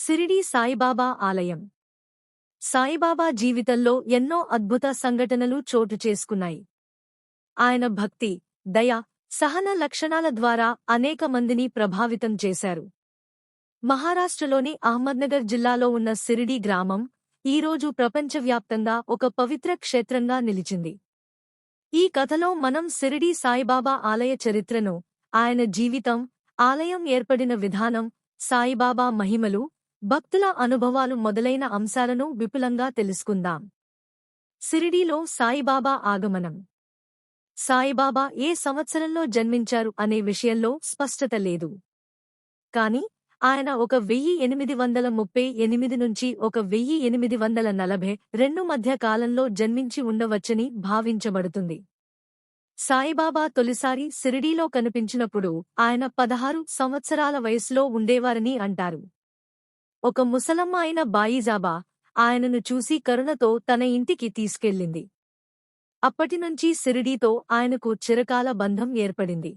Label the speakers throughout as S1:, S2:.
S1: సిరిడి సాయిబాబా ఆలయం. సాయిబాబా జీవితంలో ఎన్నో అద్భుత సంఘటనలు చోటు చేసుకున్నాయి. ఆయన భక్తి, దయ, సహన లక్షణాల ద్వారా అనేక మందిని ప్రభావితం చేశారు. మహారాష్ట్రలోని అహ్మద్నగర్ జిల్లాలో ఉన్న సిరిడి గ్రామం ఈరోజు ప్రపంచవ్యాప్తంగా ఒక పవిత్ర క్షేత్రంగా నిలిచింది. ఈ కథలో మనం సిరిడి సాయిబాబా ఆలయ చరిత్రను, ఆయన జీవితం, ఆలయం ఏర్పడిన విధానం, సాయిబాబా మహిమలు, భక్తుల అనుభవాలు మొదలైన అంశాలను విపులంగా తెలుసుకుందాం. సిరిడీలో సాయిబాబా ఆగమనం. సాయిబాబా ఏ సంవత్సరంలో జన్మించారు అనే విషయంలో స్పష్టత లేదు. కాని ఆయన 1838 నుంచి 1842 మధ్య కాలంలో జన్మించి ఉండవచ్చని భావించబడుతుంది. సాయిబాబా తొలిసారి సిరిడీలో కనిపించినప్పుడు ఆయన 16 సంవత్సరాల వయసులో ఉండేవారని అంటారు. ఒక ముసలమ్మ అయిన బాయిజాబా ఆయనను చూసి కరుణతో తన ఇంటికి తీసుకెళ్ళింది. అప్పటినుంచి సిరిడీతో ఆయనకు చిరకాల బంధం ఏర్పడింది.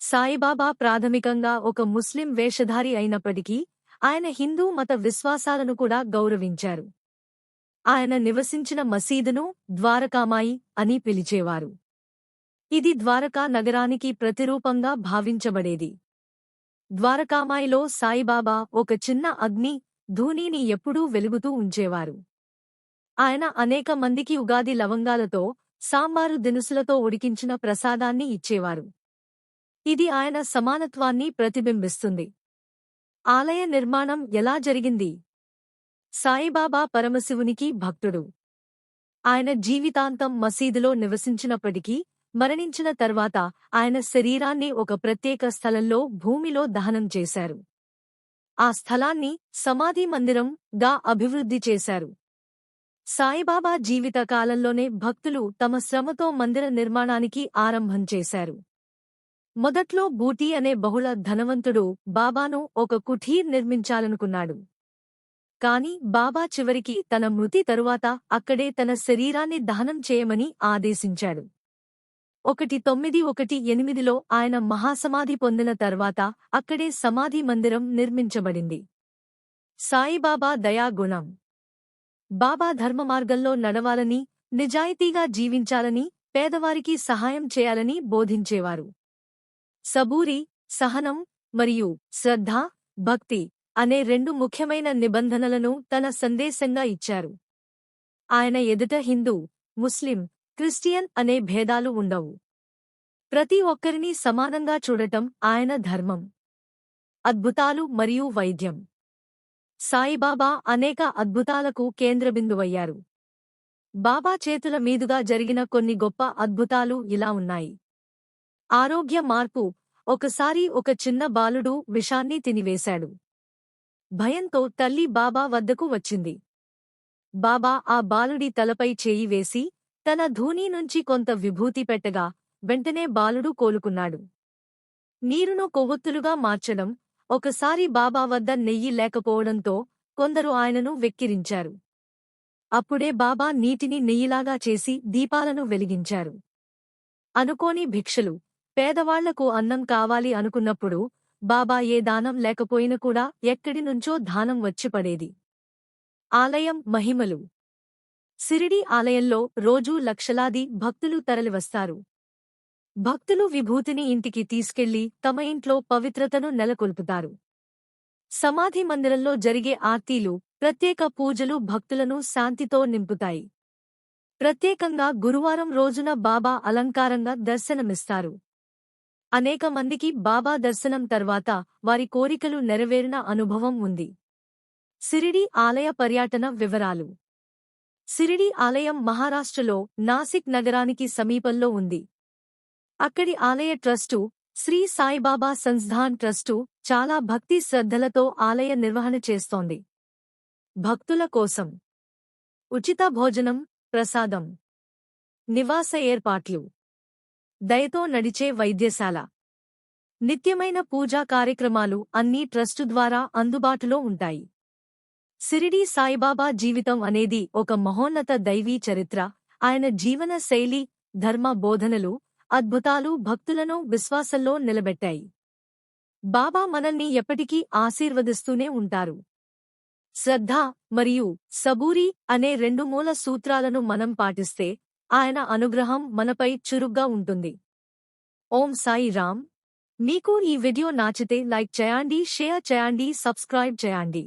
S1: సాయిబాబా ప్రాథమికంగా ఒక ముస్లిం వేషధారి అయినప్పటికీ ఆయన హిందూ మత విశ్వాసాలను కూడా గౌరవించారు. ఆయన నివసించిన మసీదును ద్వారకామాయి అని పిలిచేవారు. ఇది ద్వారకా నగరానికి ప్రతిరూపంగా భావించబడేది. ద్వారకామాయిలో సాయిబాబా ఒక చిన్న అగ్ని ధూనిని ఎప్పుడూ వెలుగుతూ ఉంచేవారు. ఆయన అనేక మందికి ఉగాది లవంగాలతో, సాంబారు దినుసులతో ఉడికించిన ప్రసాదాన్ని ఇచ్చేవారు. ఇది ఆయన సమానత్వాన్ని ప్రతిబింబిస్తుంది. ఆలయ నిర్మాణం ఎలా జరిగింది? సాయిబాబా పరమశివునికి భక్తుడు. ఆయన జీవితాంతం మసీదులో నివసించినప్పటికీ మరణించిన తర్వాత ఆయన శరీరాన్ని ఒక ప్రత్యేక స్థలంలో భూమిలో దహనం చేశారు. ఆ స్థలాన్ని సమాధి మందిరం గా అభివృద్ధి చేశారు. సాయిబాబా జీవిత కాలంలోనే భక్తులు తమ శ్రమతో మందిర నిర్మాణానికి ఆరంభం చేశారు. మొదట్లో బూటీ అనే బహుళ ధనవంతుడు బాబాను ఒక కుఠీర్ నిర్మించాలనుకున్నాడు. కాని బాబా చివరికి తన మృతి తరువాత అక్కడే తన శరీరాన్ని దహనం చేయమని ఆదేశించాడు. 1918లో ఆయన మహాసమాధి పొందిన తర్వాత అక్కడే సమాధి మందిరం నిర్మించబడింది. సాయిబాబా దయాగుణం. బాబా ధర్మమార్గంలో నడవాలని, నిజాయితీగా జీవించాలని, పేదవారికి సహాయం చేయాలని బోధించేవారు. సబూరి, సహనం మరియు శ్రద్ధ, భక్తి అనే 2 ముఖ్యమైన నిబంధనలను తన సందేశంగా ఇచ్చారు. ఆయన ఎదుట హిందూ, ముస్లిం, క్రిస్టియన్ అనే భేదాలు ఉండవు. ప్రతి ఒక్కరినీ సమానంగా చూడటం ఆయన ధర్మం. అద్భుతాలు మరియు వైద్యం. సాయిబాబా అనేక అద్భుతాలకు కేంద్రబిందువయ్యారు. బాబా చేతుల మీదుగా జరిగిన కొన్ని గొప్ప అద్భుతాలు ఇలా ఉన్నాయి. ఆరోగ్య మార్పు. ఒకసారి ఒక చిన్న బాలుడు విషాన్ని తినివేశాడు. భయంతో తల్లి బాబా వద్దకు వచ్చింది. బాబా ఆ బాలుడి తలపై చేయి వేసి తన ధూని నుంచి కొంత విభూతి పెట్టగా వెంటనే బాలుడు కోలుకున్నాడు. నీరును కొవ్వొత్తులుగా మార్చడం. ఒకసారి బాబా వద్ద నెయ్యి లేకపోవడంతో కొందరు ఆయనను వెక్కిరించారు. అప్పుడే బాబా నీటిని నెయ్యిలాగా చేసి దీపాలను వెలిగించారు. అనుకోని భిక్షలు. పేదవాళ్లకు అన్నం కావాలి అనుకున్నప్పుడు బాబా ఏ దానం లేకపోయినా కూడా ఎక్కడినుంచో దానం వచ్చి పడేది. ఆలయం మహిమలు. సిరిడి ఆలయంలో రోజూ లక్షలాది భక్తులు తరలివస్తారు. భక్తులు విభూతిని ఇంటికి తీసుకెళ్లి తమ ఇంట్లో పవిత్రతను నెలకొల్పుతారు. సమాధి మందిరంలో జరిగే ఆర్తీలు, ప్రత్యేక పూజలు భక్తులను శాంతితో నింపుతాయి. ప్రత్యేకంగా గురువారం రోజున బాబా అలంకారంగా దర్శనమిస్తారు. అనేక మందికి బాబా దర్శనం తర్వాత వారి కోరికలు నెరవేరిన అనుభవం ఉంది. సిరిడి ఆలయ పర్యటన వివరాలు. సిరిడి ఆలయం మహారాష్ట్రలో నాసిక్ నగరానికి సమీపంలో ఉంది. అక్కడి ఆలయ ట్రస్టు, శ్రీ సాయిబాబా సంస్థాన్ ట్రస్టు చాలా భక్తి శ్రద్ధలతో ఆలయ నిర్వహణ చేస్తోంది. భక్తుల కోసం ఉచిత భోజనం, ప్రసాదం, నివాస ఏర్పాట్లు, దయతో నడిచే వైద్యశాల, నిత్యమైన పూజా కార్యక్రమాలు అన్నీ ట్రస్టు ద్వారా అందుబాటులో ఉంటాయి. సిరిడి సాయిబాబా జీవితం అనేది ఒక మహోన్నత దైవీ చరిత్ర. ఆయన జీవన శైలి, ధర్మ బోధనలు, అద్భుతాలు భక్తులను విశ్వాసంలో నిలబెట్టాయి. బాబా మనల్ని ఎప్పటికీ ఆశీర్వదిస్తూనే ఉంటారు. శ్రద్ధ మరియు సబూరి అనే రెండు మూల సూత్రాలను మనం పాటిస్తే ఆయన అనుగ్రహం మనపై చురుగ్గా ఉంటుంది. ఓం సాయి రామ్. మీకు ఈ వీడియో నచ్చితే లైక్ చేయండి, షేర్ చేయండి, సబ్స్క్రైబ్ చేయండి.